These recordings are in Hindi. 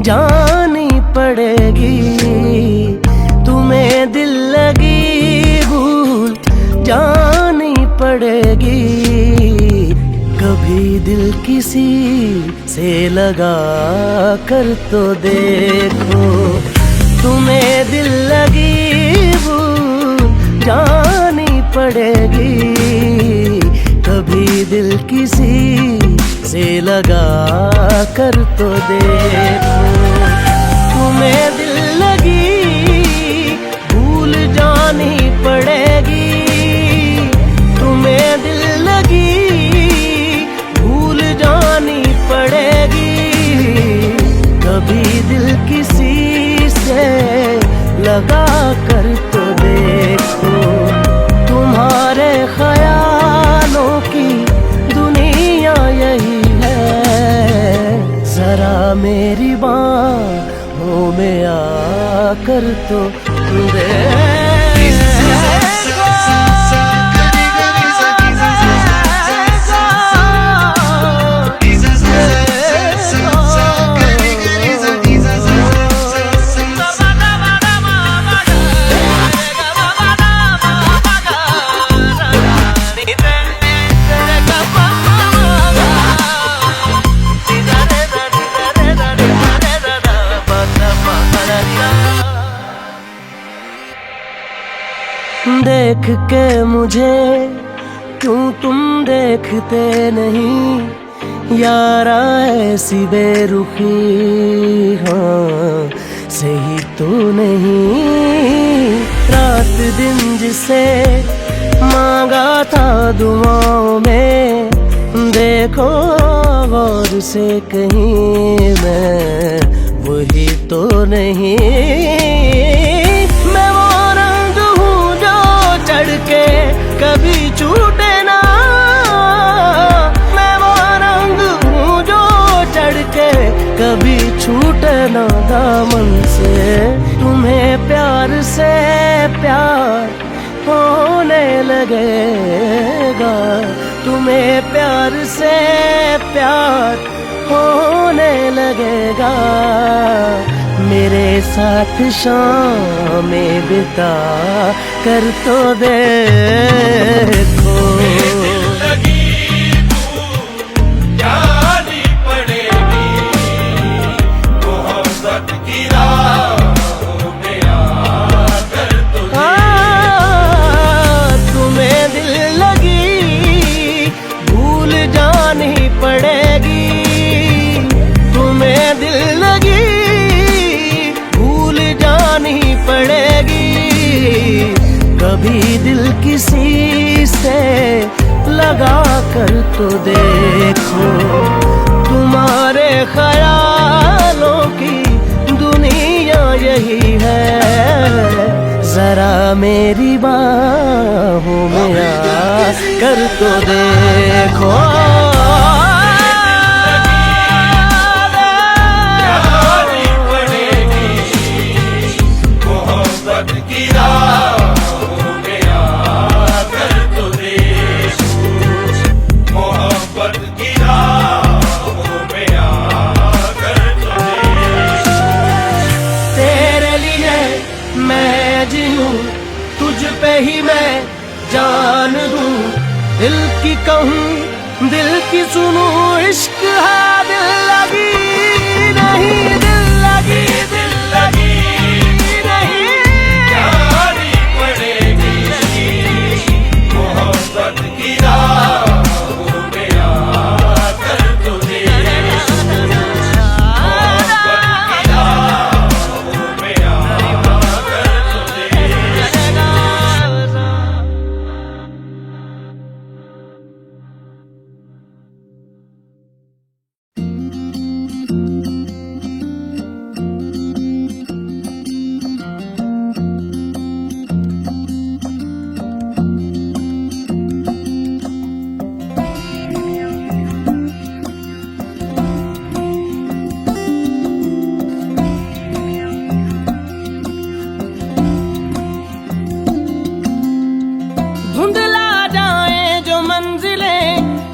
जानी पड़ेगी। तुम्हें दिल लगी भूल जानी पड़ेगी। कभी दिल किसी से लगा कर तो देखो। तुम्हें दिल लगी भूल जानी पड़ेगी। कभी दिल किसी से लगा कर तो देखो। तुम्हें दिल लगी भूल जानी पड़ेगी। तुम्हें दिल लगी भूल जानी पड़ेगी। कभी दिल किसी से लगा कर तो देखो। तुम्हारे ख्यालों की दुनिया यही है। जरा मेरी बाहों में आकर तो देखो। देख के मुझे क्यों तुम देखते नहीं। यारा ऐसी बेरुखी हाँ सही तो नहीं। रात दिन जिसे मांगा था दुआओं में, देखो गौर से कहीं मैं वही तो नहीं। मैं वो रंग हूँ जो चढ़ के कभी छूटे ना। मैं वो रंग हूँ जो चढ़ के कभी छूटे ना दामन से। तुम्हें प्यार से प्यार होने लगेगा। तुम्हें प्यार से प्यार होने लगेगा। मेरे साथ शामें बिता कर तो देखो। कभी दिल किसी से लगा कर तो देखो। तुम्हारे ख्यालों की दुनिया यही है। जरा मेरी बाहों में आ कर तो देखो। तुझ पे ही मैं जान दूं। दिल की कहूँ दिल की सुनूं। इश्क है दिल लगी नहीं। दिल लगी दिल लगी नहीं। जानी पड़ेगी मोहब्बत की राहों में आकर तो देखो। मोहब्बत की राहों में आकर तो देखो।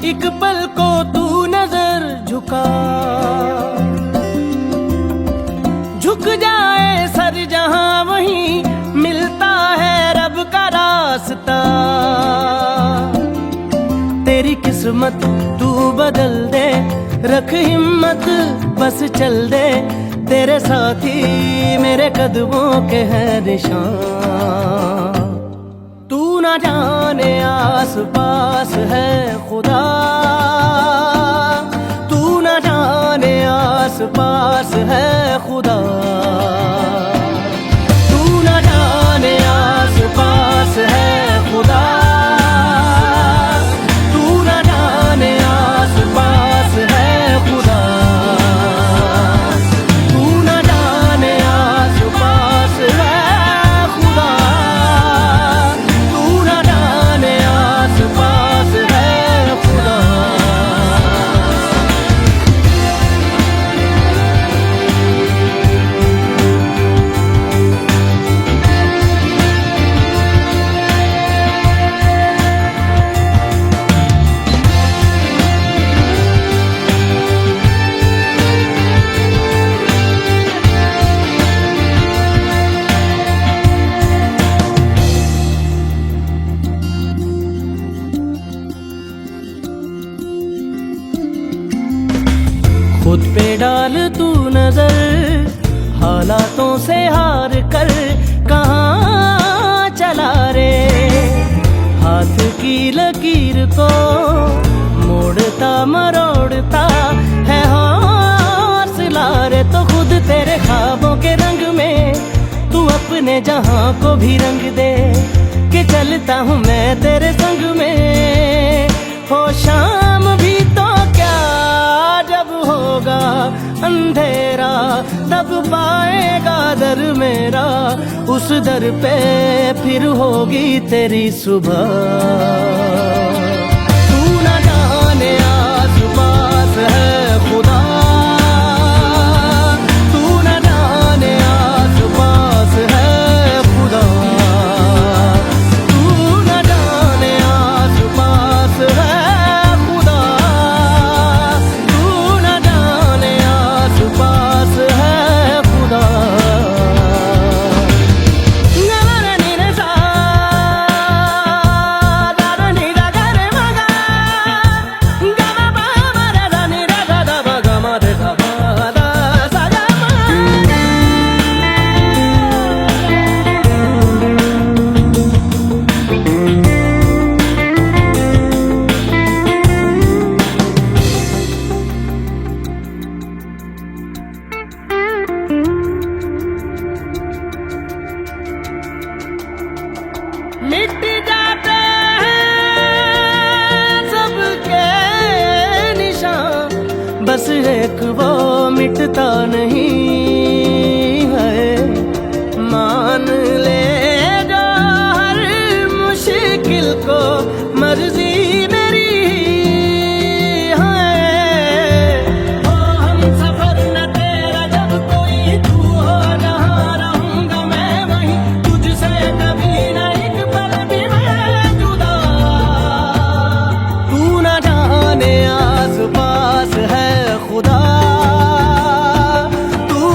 एक पल को तू नजर झुका। वास्ता। तेरी किस्मत तू बदल दे, रख हिम्मत बस चल दे। तेरे साथी मेरे कदमों के हैं निशान। तू ना जाने आस पास है खुदा, तू ना जाने आस पास है खुदा। तू ना जाने आस पास है खुदा, तू ना जाने आस पास है खुदा। तू ना जाने आस पास है खुदा, तू ना जाने आस पास है खुदा। खुद पे डाल तू नजर, हालातों से हार कर कहाँ चला रे। हाथ की लकीर को मोड़ता मरोड़ता है हौसला रे। तो खुद तेरे ख्वाबों के रंग में तू अपने जहां को भी रंग दे, कि चलता हूँ मैं तेरे संग में। हो शाम भी तो क्या, जब होगा अंधेरा तब पाएगा दर मेरा। उस दर पे फिर होगी तेरी सुबह। तू ना जाने आस पास है खुदा, तू ना जाने आस पास है खुदा। तू ना जाने आस पास है खुदा, तू ना जाने आस पास है खुदा। मिट जाते हैं सबके निशान, बस एक वो मिटता नहीं है। मान ले जो हर मुश्किल को, मर्जी मेरी है। हो हम सफर न तेरा जब कोई तू हो, जहाँ रहूंगा मैं वहीं तुझसे कभी नहीं आस पास है खुदा। तू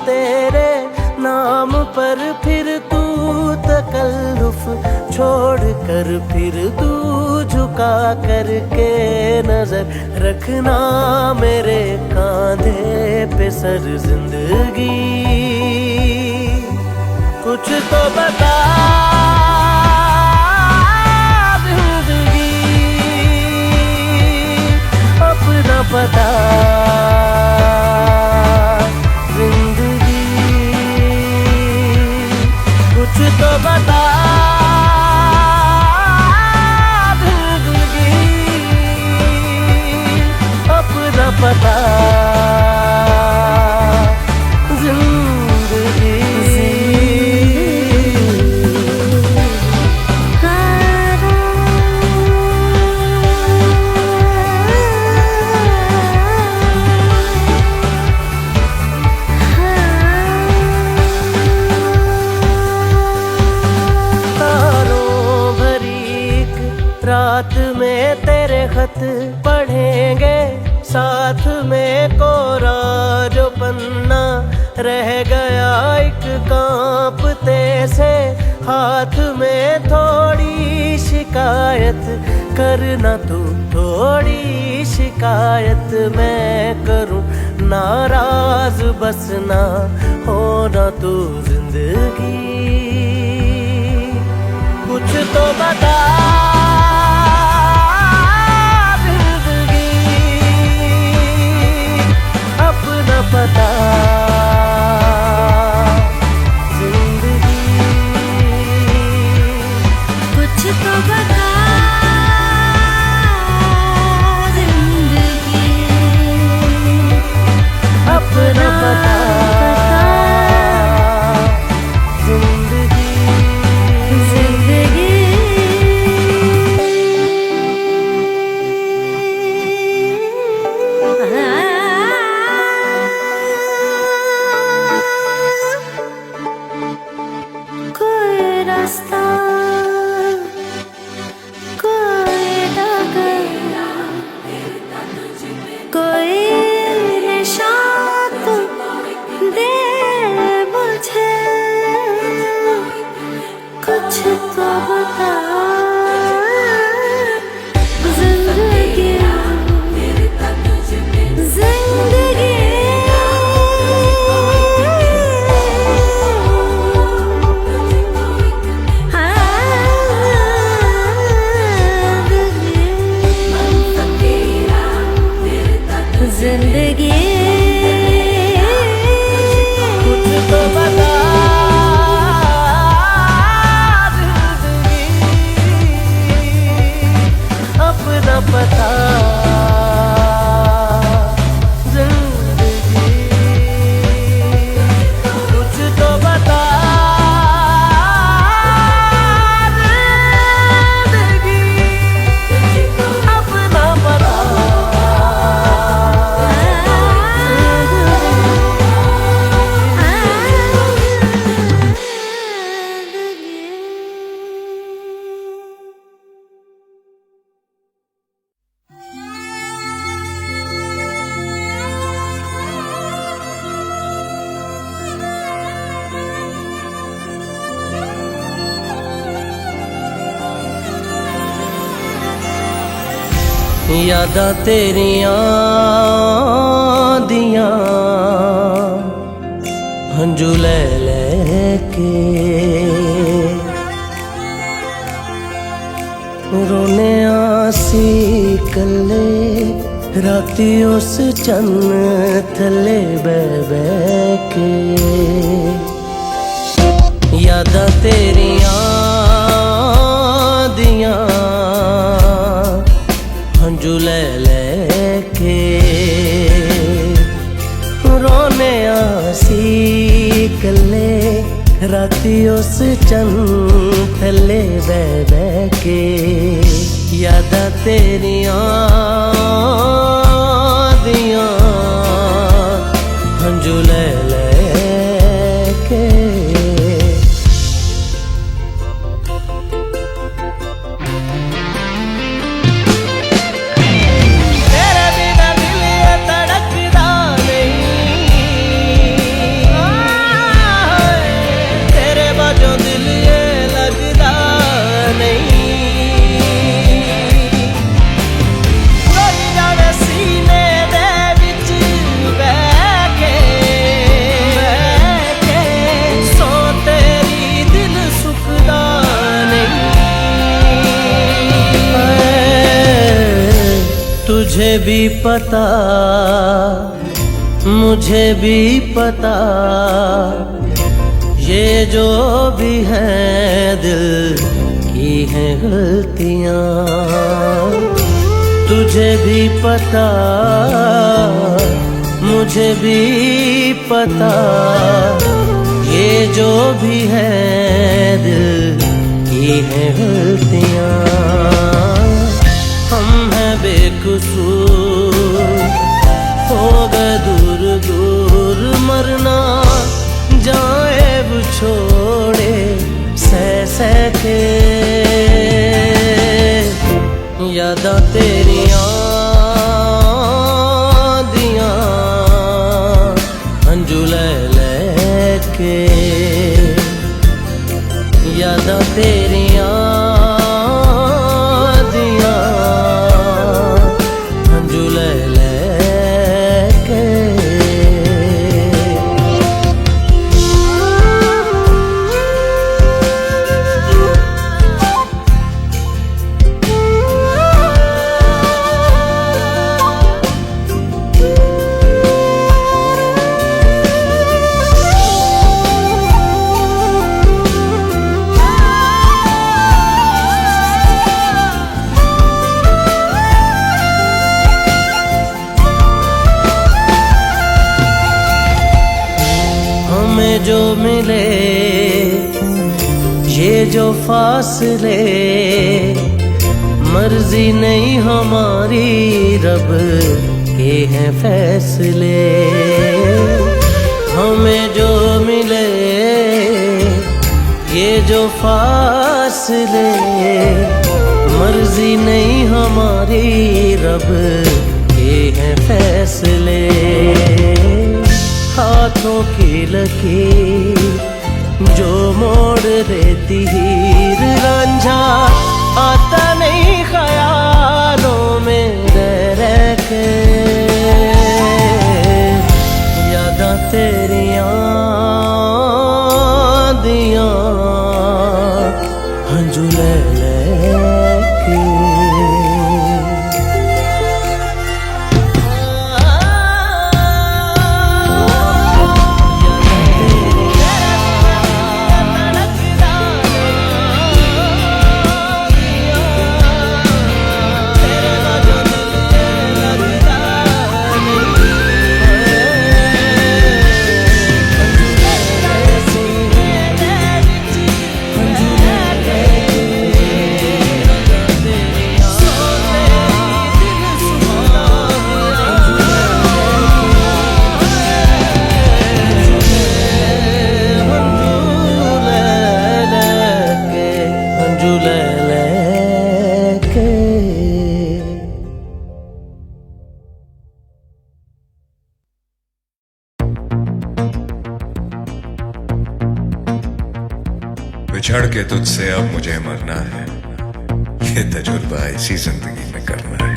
तेरे नाम पर फिर तू तकल्लुफ छोड़ कर फिर तू झुका करके नजर रखना मेरे कांधे पे सर जिंदगी कुछ तो बता जिंदगी अपना पता जिंदगी कुछ तो बता जिंदगी अपना पता जिंदगी रात में तेरे खत पढ़ेंगे साथ में कोरा जो पन्ना रह गया एक कांपते से हाथ में थोड़ी शिकायत करना तू थोड़ी शिकायत मैं करूं नाराज बस ना होना तू जिंदगी कुछ तो बता पता जिंदगी कुछ तो बता जिंदगी अपना पता जिंदगी जिंदगी यादां तेरियां दियां हंजू ले के रोने आसी कले राती उस चन्न थले बह के यादां तेरियां दियां हंजू ले के रोने आसी कले राती उस चन्न थले बह के यादां तेरियां दियां हंजू ले के तेरे बिना दिल तड़कदा नहीं तुझे भी पता मुझे भी पता, ये जो भी है दिल की हैं गलतियां। तुझे भी पता मुझे भी पता, ये जो भी है दिल की हैं गलतियां। हम हैं बेकसूर, हो गए दूर दूर, मरना जाए वो छोड़े सह सह के। यादां तेरियां दियां हंजू ले के, यादां तेरियां जो मिले ये जो फासले, मर्जी नहीं हमारी रब के हैं फैसले। हमें जो मिले ये जो फासले, मर्जी नहीं हमारी रब के हैं फैसले। हाथों की लकीर जो मोड़ देती हीर, रांझा आता नहीं ख्यालों में रह के। यादां तेरियां दियां हंजू ले के। बिछड़ के तुझसे अब मुझे मरना है, ये तजुर्बा इसी जिंदगी में करना है।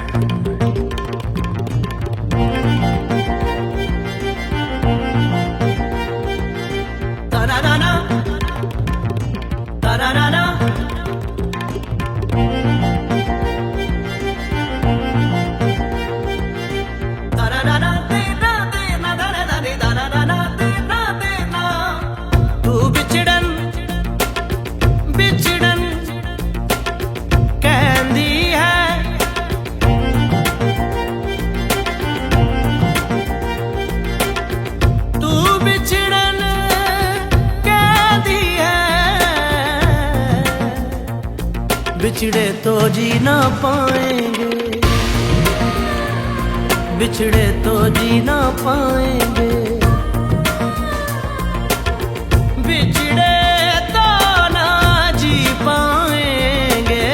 बिछड़े तो जी ना पाएंगे, बिछड़े तो जी ना पाएंगे, बिछड़े तो ना जी पाएंगे,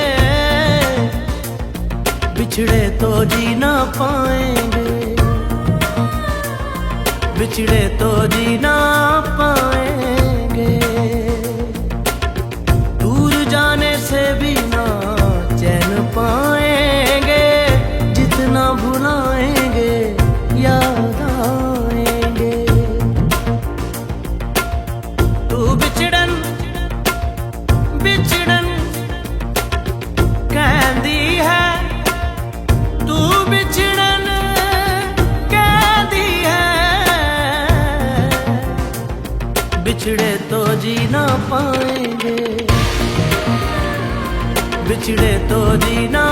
बिछड़े तो जी ना पाएंगे, बिछड़े तो जी ना पाएंगे। दूर जाने से भी ना चैन पाएंगे, जितना भुलाएंगे याद आएंगे। तू बिछड़न बिछड़न कहती है, तू बिछड़न बिछड़े तो जी ना पाएंगे, बिछड़े तो जी ना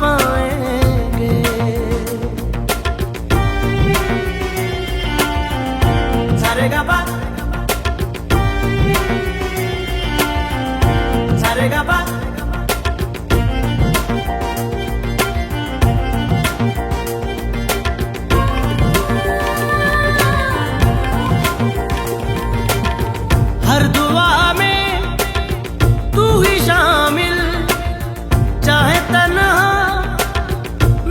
पाएंगे। सारे गा पा, सारे गा पा। हर दुआ में तू ही शामिल, चाहे तन्हा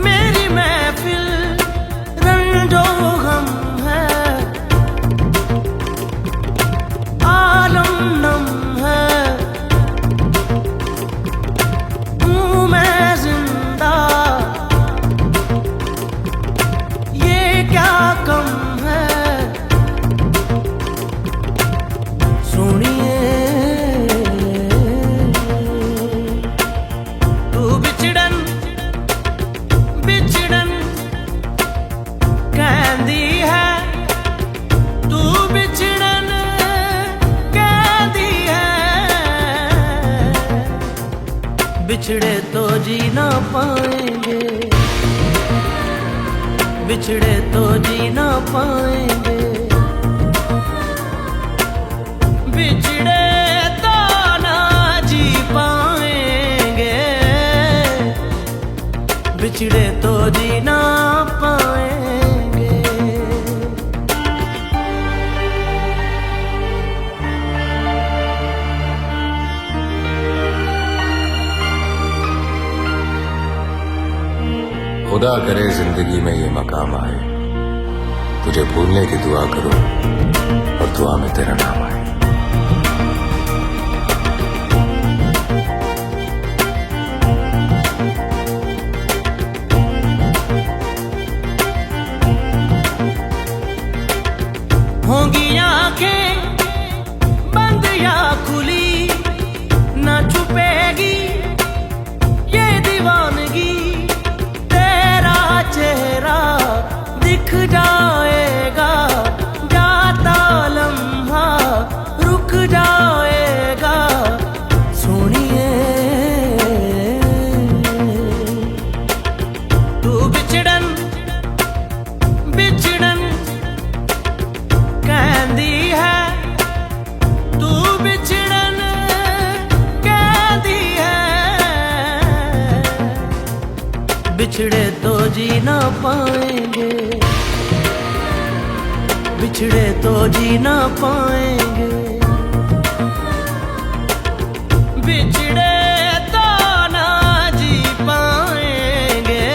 मेरी महफिल। रंजो गम है आलम नम है, हूँ मैं जिंदा ये क्या कम है। सुनिए तू बिछड़न बिछड़न कहती है, तू बिछड़न कहती है। बिछड़े तो जी ना पाएंगे, बिछड़े तो जी ना पाएंगे। बिछड़े तो ना जी पाएंगे, बिछड़े तो जी ना पाएंगे। खुदा करे जिंदगी में ये मकाम आए, तुझे भूलने की दुआ करूं और दुआ में तेरा नाम आए। होंगी आंखें बंद या खुली, ना छुपेगी ये दीवानगी। तेरा चेहरा दिख जाएगा, जाता लम्हा रुक जाएगा। सुनिए तू बिछड़न बिछड़न कहती है, तू बिछड़न कहती है। बिछड़े तो जी ना पाएंगे, बिछड़े तो जी ना पाएंगे। बिछड़े तो ना जी पाएंगे,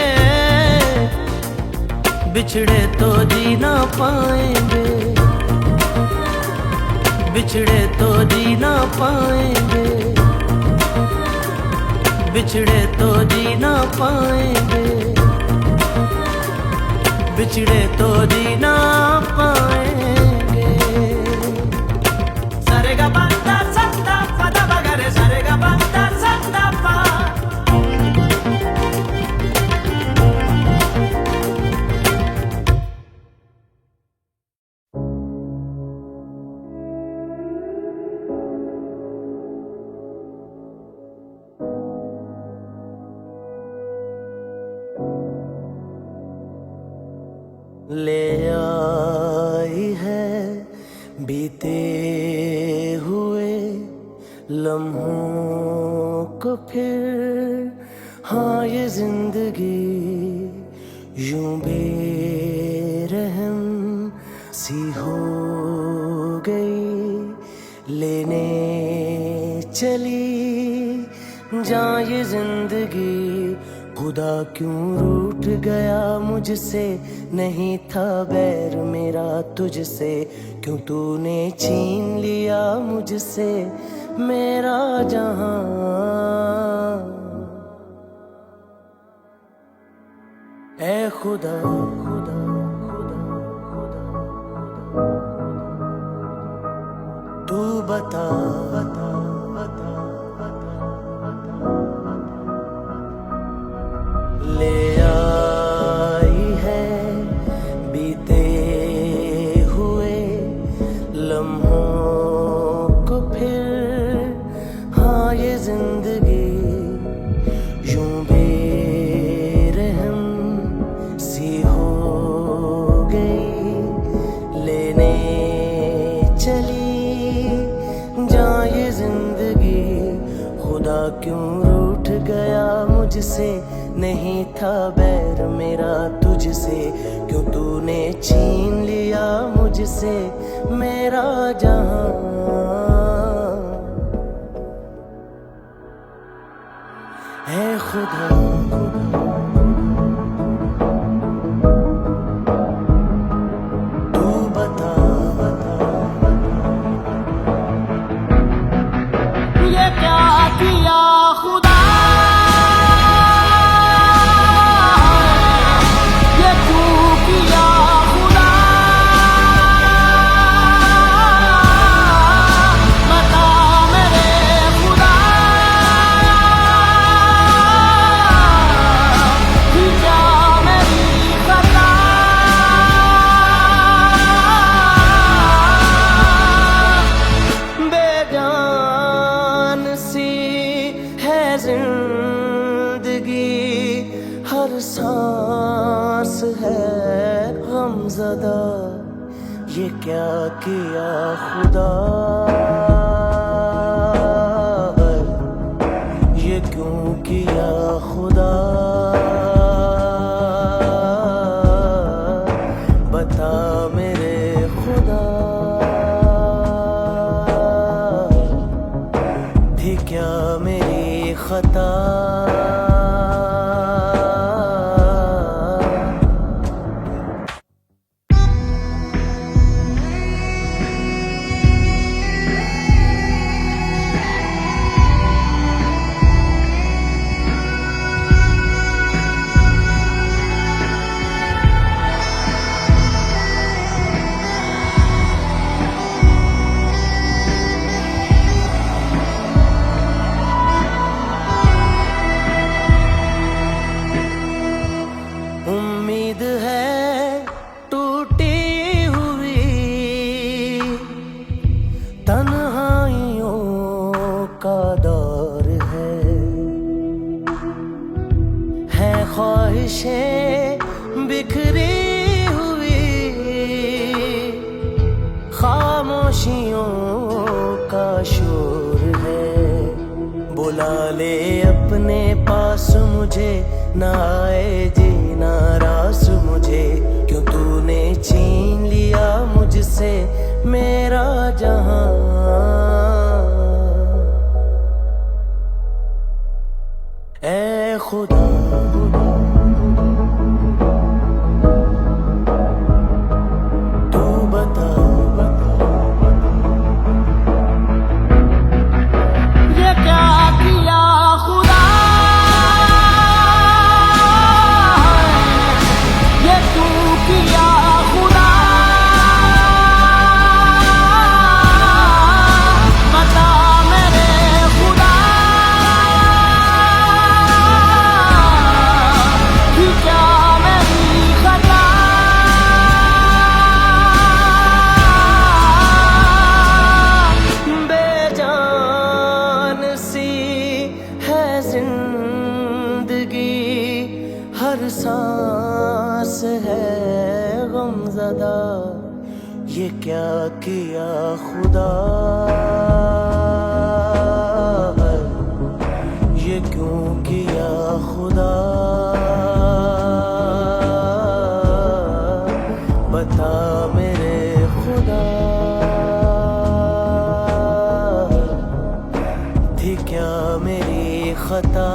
बिछड़े तो जी ना पाएंगे। बिछड़े तो जी ना पाएंगे, बिछड़े तो जी ना पाएंगे। बिछड़े तो जी ना पाएंगे। सारे गा पा दा सा दा पा दा गा रे, सारे गा पा दा सा दा पा। ले आई है बीते हुए लम्हों को फिर, हाँ ये जिंदगी यूं बेरहम सी हो गई। लेने चली जा ये जिंदगी, खुदा क्यों रूठ गया मुझसे। नहीं था बैर मेरा तुझसे, क्यों तूने छीन लिया मुझसे मेरा जहां। ऐ खुदा खुदा खुदा खुदा, तू बता बता बता बता। ले आई है बीते हुए लम्हों क्यों रूठ गया मुझसे, नहीं था बैर मेरा तुझसे, क्यों तूने छीन लिया मुझसे मेरा जहां। ऐ खुदा तू बता ये क्या किया खुदा, ये क्यों किया खुदा, बता मेरे खुदा, क्या मेरी खता, बेजान सी है जिंदगी, हर सांस है गमज़दा, ये क्या किया खुदा, ये क्यों किया खुदा, बता मेरे खुदा, थी क्या मेरी खता। उम्मीद है टूटी हुई, तन्हाइयों का दौर है ख्वाहिशें बिखरी हुई, खामोशियों का शोर है, बुला ले अपने पास मुझे, ना आए जीना रास मुझे, क्यों तूने छीन लिया मुझसे मेरा जहां। ऐ खुदा तू बता ये क्या किया खुदा, ये क्यों किया खुदा, बता मेरे खुदा, क्या मेरी खता, बेजान सी है जिंदगी, हर सांस है गमज़दा, ये क्या किया खुदा, ये क्यों किया खुदा, बता मेरे खुदा, थी क्या मेरी खता।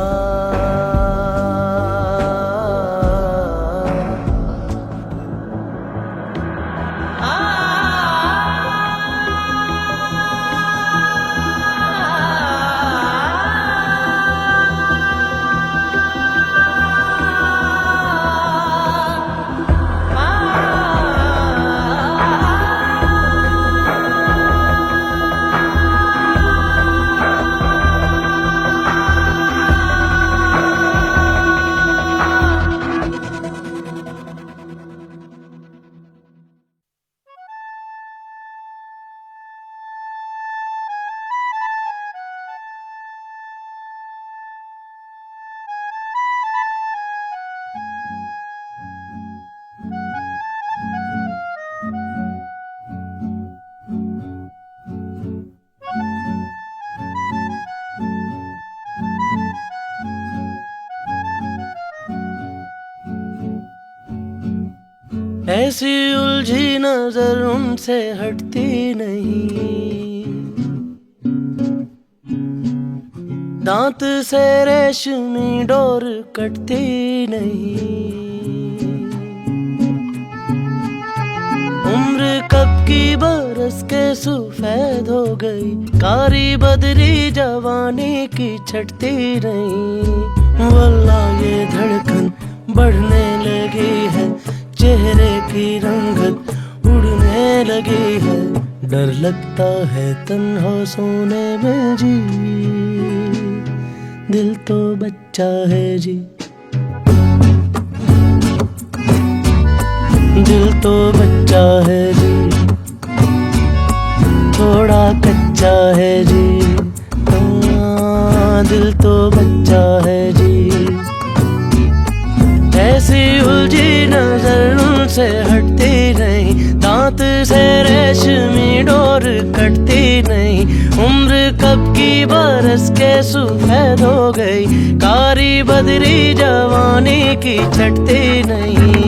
ऐसी उलझी नजर उनसे हटती नहीं, दांत से रेशमी डोर कटती नहीं। उम्र कब की बरस के सफेद हो गई, कारी बदरी जवानी की छटती नहीं। वल्लाह ये धड़कन बढ़ने लगी है, चेहरे की रंगत उड़ने लगी है। डर लगता है तन्हा सोने में जी, दिल तो बच्चा है जी, दिल तो बच्चा है जी, थोड़ा कच्चा है जी। दिल तो बच्चा है जी। ऐसी उलझी नजर उनसे हटती नहीं, दांत से रेशमी डोर कटती नहीं। उम्र कब की बरस के सफेद हो गई, कारी बदरी जवानी की छटती नहीं।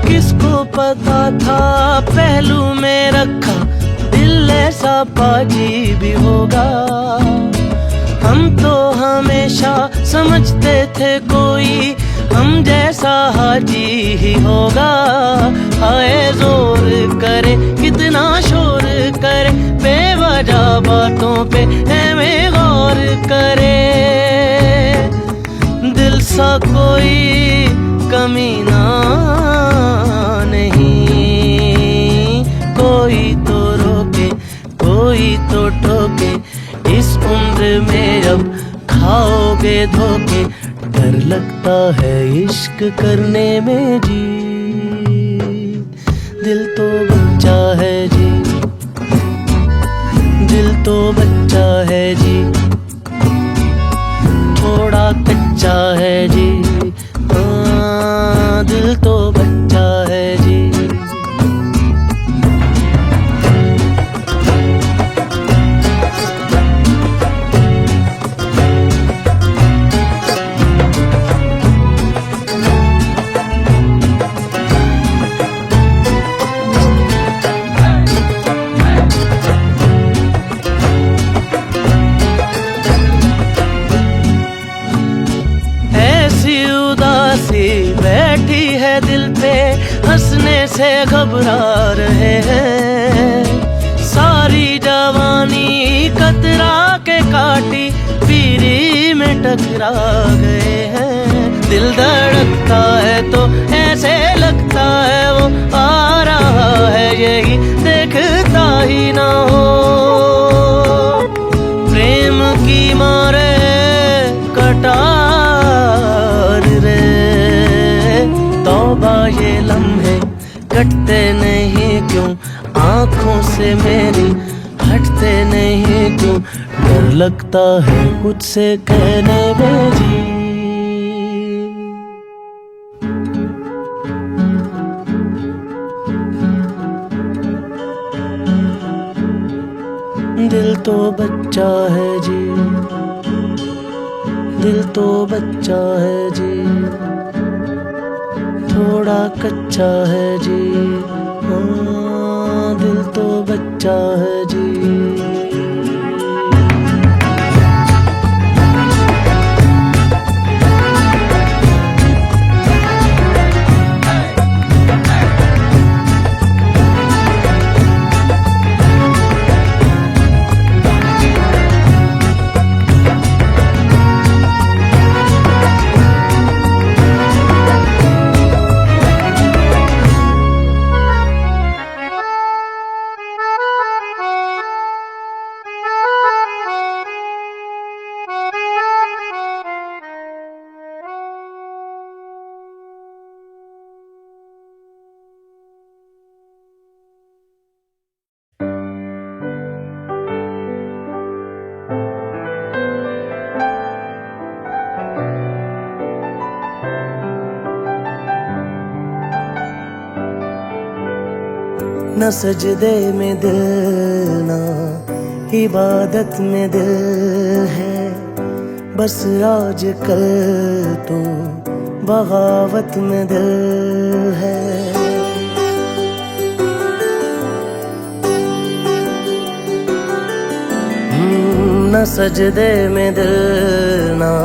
किसको पता था पहलू में रखा दिल ऐसा पाजी भी होगा। हम तो हमेशा समझते थे कोई हम जैसा हाजी ही होगा। हाय जोर करे कितना शोर करे, बेवजह बातों पे हमें गौर करे। दिल सा कोई कमीना नहीं, कोई तो रोके कोई तो टोके। इस उम्र में अब खाओगे धोखे, डर लगता है इश्क करने में जी। दिल तो बच्चा है जी, दिल तो बच्चा है जी, थोड़ा कच्चा है जी। दिल तो बच्चा है जी। बैठी है दिल पे हंसने से घबरा रहे हैं। सारी जवानी कतरा के काटी पीरी में टकरा गए हैं। दिल धड़कता है तो ऐसे लगता है वो आ रहा है, यही देखता ही ना हो। प्रेम की मारे कटार रे, तौबा ये लम्हे कटते नहीं क्यों, आँखों से मेरी हटते नहीं क्यों। डर लगता है कुछ से कहने में जी। दिल तो बच्चा है जी, दिल तो बच्चा है जी, थोड़ा कच्चा है जी। दिल तो बच्चा है जी। न सजदे में दिल ना इबादत में दिल है, बस आज कल तो बगावत में दिल है। न सजदे में दिल ना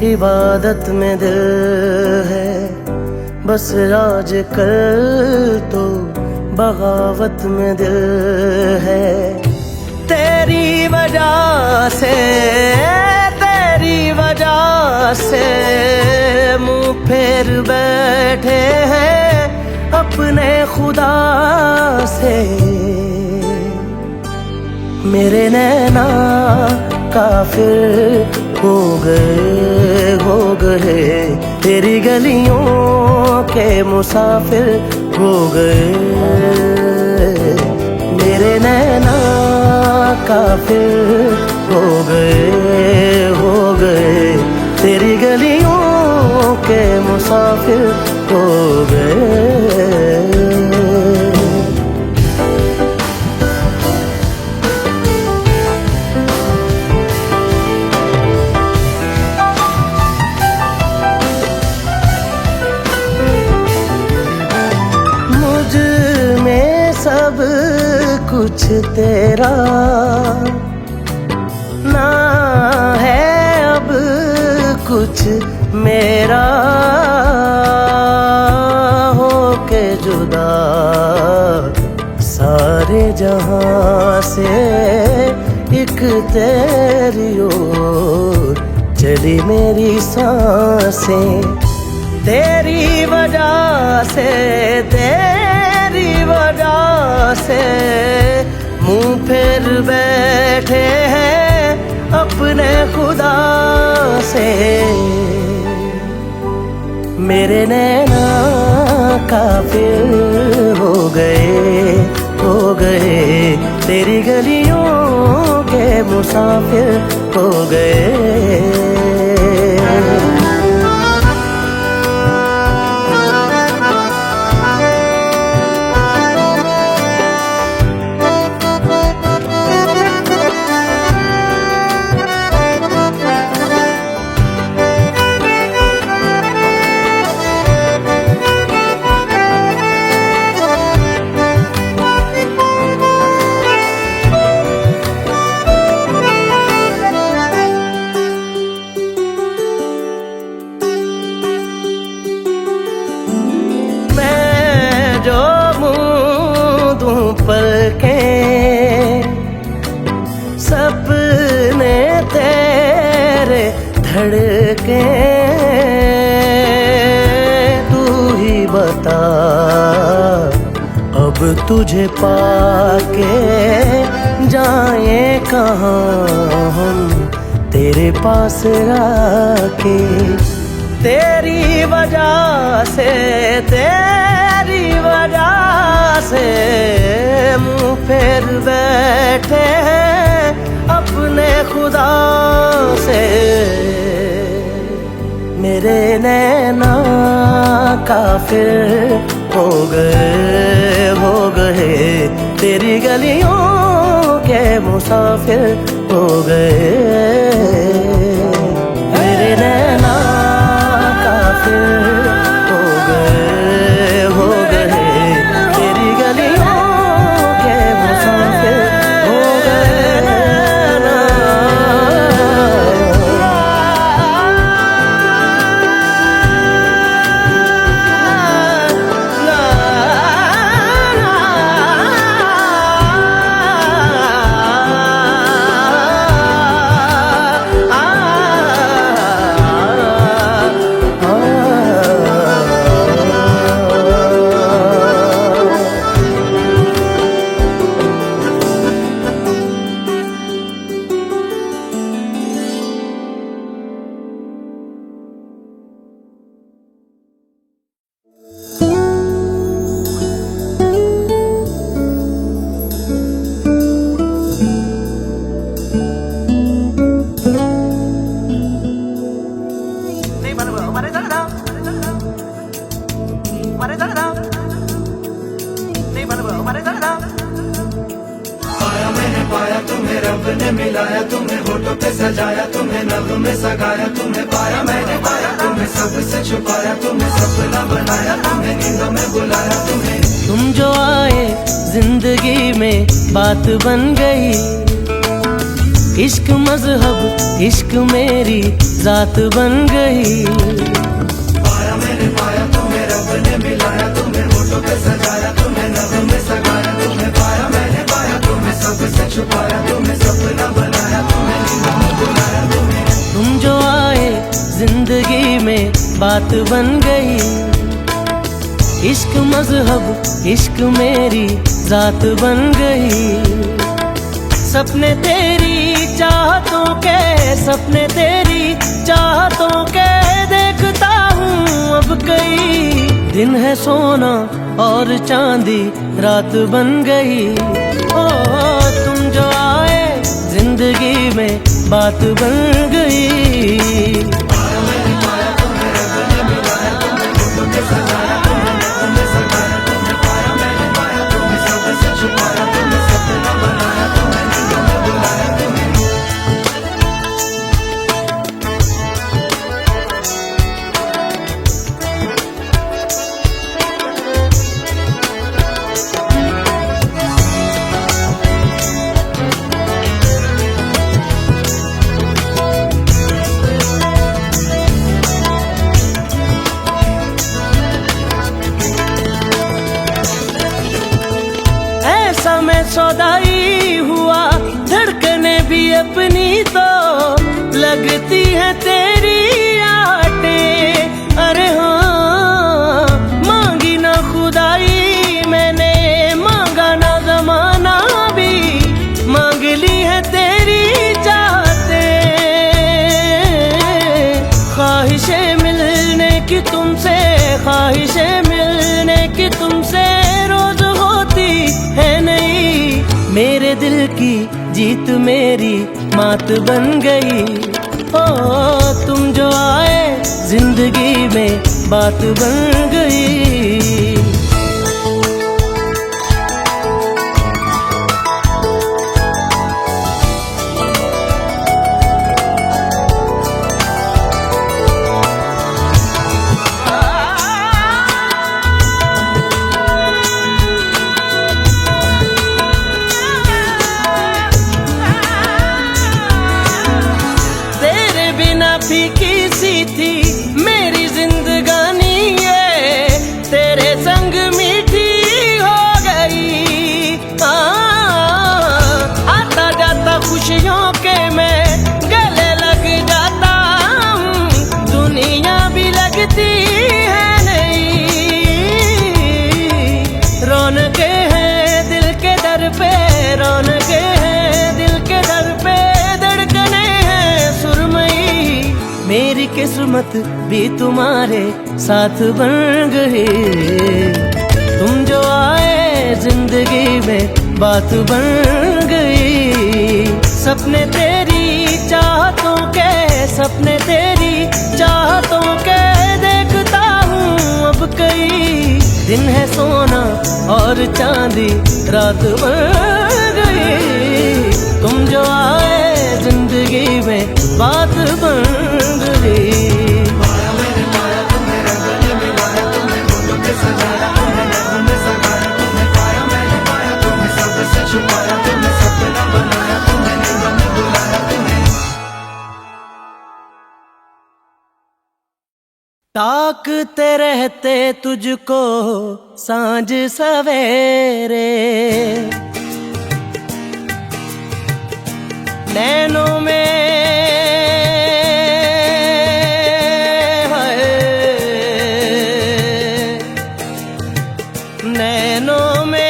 इबादत में दिल है, बस आज कल तो बगावत में दिल है। तेरी वजह से मुंह फेर बैठे हैं अपने खुदा से। मेरे नैना काफिर हो गए तेरी गलियों के मुसाफिर हो गए। मेरे नैना काफिर हो गए तेरी गलियों के मुसाफिर हो गए। सब कुछ तेरा ना है अब कुछ मेरा, हो के जुदा सारे जहां से एक तेरी ओर चली मेरी सांसें। तेरी वजह से मुंह फेर बैठे हैं अपने खुदा से। मेरे नैना काफिर हो गए तेरी गलियों के मुसाफिर हो गए। जो मुँह दूं पलकें सपने तेरे धड़के। तू ही बता अब तुझे पाके जाए कहाँ हम तेरे पास आके। तेरी वजह से मुंह फेर बैठे हैं अपने खुदा से। मेरे नैना काफिर हो गए तेरी गलियों के मुसाफिर हो गए। मेरे नैना काफिर हो गए तेरी गलियों के मुसाफिर हो गए। पाया मैंने पाया तुम्हें, रब ने मिलाया तुम्हें, होठों पे सजाया तुम्हें, नभ में सगाया तुम्हें। पाया मैंने पाया तुम्हें, सबसे छुपाया तुम्हें, सपना बनाया तुम्हें, नींदों में बुलाया तुम्हें। तुम जो आए जिंदगी में बात बन गई, इश्क मजहब इश्क मेरी जात बन गई। पाया मैंने पाया तुम्हें, रब ने मिलाया तुम्हें, होठों पे सजाया तुम्हें, नभ में सगाया तुम्हें। पाया मैंने पाया तुम्हें, सबसे छुपाया तुम्हें, सपना बनाया तुम्हें, नींदों में बुलाया तुम्हें। तुम जो आए जिंदगी में बात बन गई, इश्क मजहब इश्क मेरी जात बन गई। सपने तेरी चाहतों के, सपने तेरी चाहतों के देखता हूँ अब कई। दिन है सोना और चांदी रात बन गई। ओ तुम जो आए जिंदगी में बात बन गई। पाया मैंने पाया तुम्हें, रब ने मिलाया तुम्हें, होठों पे सजाया तुम्हें, नभ में सगाया तुम्हें। पाया मैंने पाया तुम्हें, सबसे छुपाया तुम्हें, सपना बनाया तुम्हें, नींदों में बुलाया तुम्हें। ऐसा मैं सौदाई हुआ, धड़कने भी अपनी तो लगती है तेरी आटे। अरे हाँ मांगी ना खुदाई मैंने, मांगा ना जमाना भी, मांग ली है तेरी चाहते। ख्वाहिशें मिलने की तुमसे, ख्वाहिशें मिलने की तुमसे रोज होती है नहीं। मेरे दिल की जीत मेरी मात बन गई। ओ तुम जो आए जिंदगी में बात बन गई। तेरे बिना फीकी सी थी मेरी जिंदगानी, ये तेरे संग मीठी हो गई। आता जाता खुशियों के मैं गले लग जाता हूँ, दुनिया भी लगती है नहीं। रौनके हैं दिल के दर पे, रौनके हैं दिल के दर पे, धड़कने हैं सुरमई। मेरी किस्मत भी तुम्हारे साथ बन गई। तुम जो आए जिंदगी में बात बन गई। सपने तेरी चाहतों के, सपने तेरी चाहतों के देखता हूँ अब कई। दिन है सोना और चांदी रात बन गई। तुम जो आए जिंदगी में बात बन गई। पाया मैंने पाया तुम्हें, रब ने मिलाया तुम्हें, होठों पे सजाया तुम्हें, नभ में सगाया तुम्हें। पाया मैंने पाया तुम्हें, सबसे छुपाया तुम्हें, सपना बनाया तुम्हें, नींदों में बुलाया तुम्हें। ताकते रहते तुझको सांझ सवेरे, नैनों में हाय, नैनों में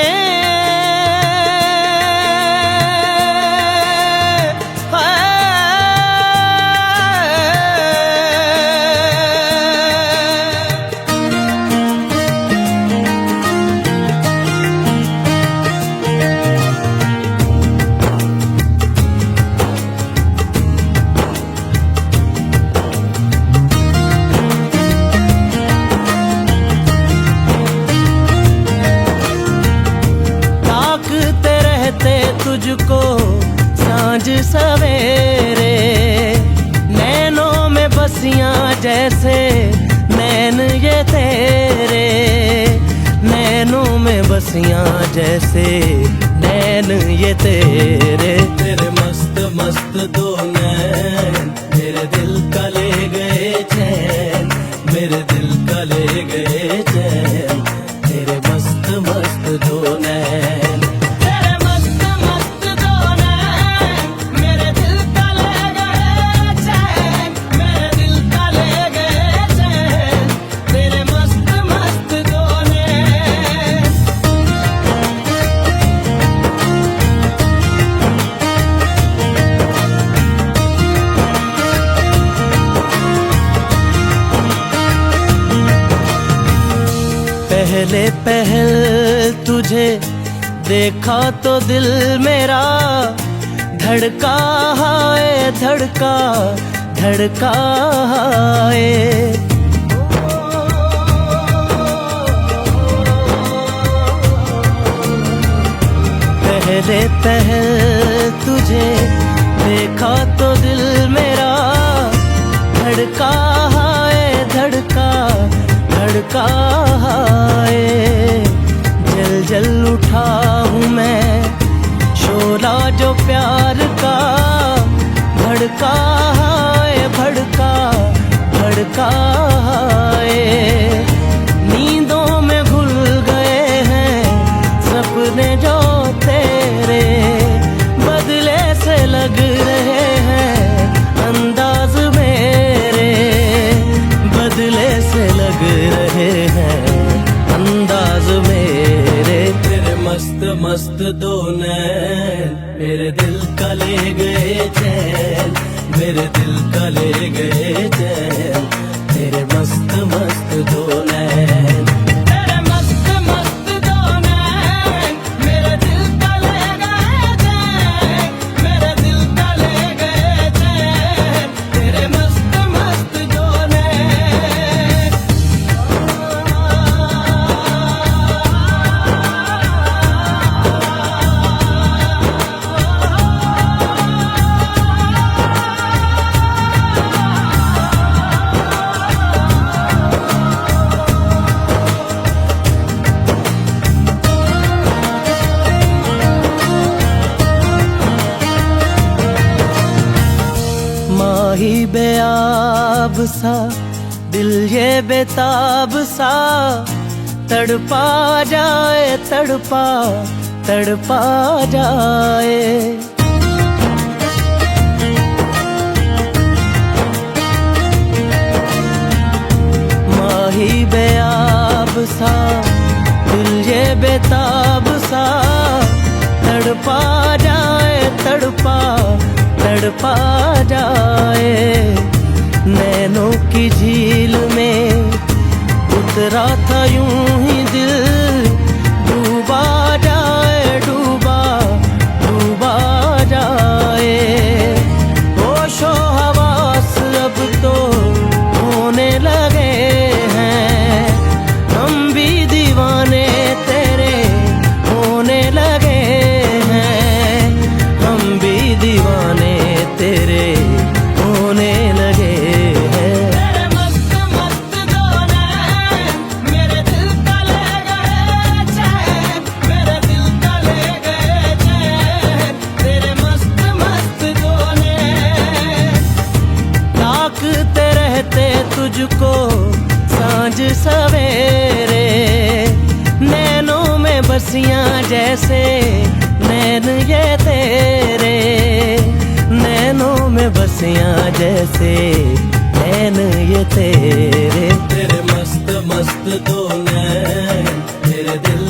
जैसे नैन ये तेरे, नैनों में बसियां जैसे नैन ये तेरे। तेरे मस्त मस्त दो नैन मेरे दिल का ले गए चैन, मेरे दिल का ले गए चैन, तेरे मस्त मस्त दो नैन। तेरे मस्त मस्त दो नैन मेरे दिल का ले गए चैन, मेरे दिल का ले गए चैन, तेरे मस्त मस्त दो नैन। पहले पहल तुझे देखा तो दिल मेरा धड़का है, धड़का धड़का है। पहले पहल तुझे देखा तो दिल मेरा धड़का है, धड़का धड़का है। जल जल उठा हूँ मैं शोला जो प्यार का, भड़का है, भड़का भड़का है। नींदों में घुल गए हैं सपने जो तेरे, बदले से लग रहे हैं अंदाज मेरे, बदले से लग रहे हैं अंदाज मेरे। तेरे मस्त मस्त दो नैन मेरे दिल का ले गए चैन, मेरे दिल का ले गए चैन, तेरे मस्त मस्त दो नैन। तेरे मस्त मस्त दो नैन मेरे दिल का ले गए चैन, मेरे दिल का ले गए चैन, तेरे मस्त मस्त दो नैन। माही बेआब सा दिल ये बेताब सा, तड़पा जाए तड़पा तड़पा जाए। माही बेआब सा दिल ये बेताब सा, तड़पा जाए तड़पा तड़पा जाए। नैनों की झील में उतरा था यूं ही दिल, डूबा जाए डूबा डूबा जाए। होशो हवास अब तो होने लगे हैं, हम भी दीवाने तेरे होने लगे हैं, हम भी दीवाने तेरे होने लगे हैं। तेरे मस्त मस्त दो नैन मेरे दिल का ले गए चैन, मेरे दिल का ले गए चैन, तेरे मस्त मस्त दो नैन। ताकते रहते तुझको सांझ सवेरे, नैनों में बसियां जैसे नैन ये तेरे, नैनों में बसियां जैसे नैन ये तेरे। तेरे मस्त मस्त दो नैन मेरे दिल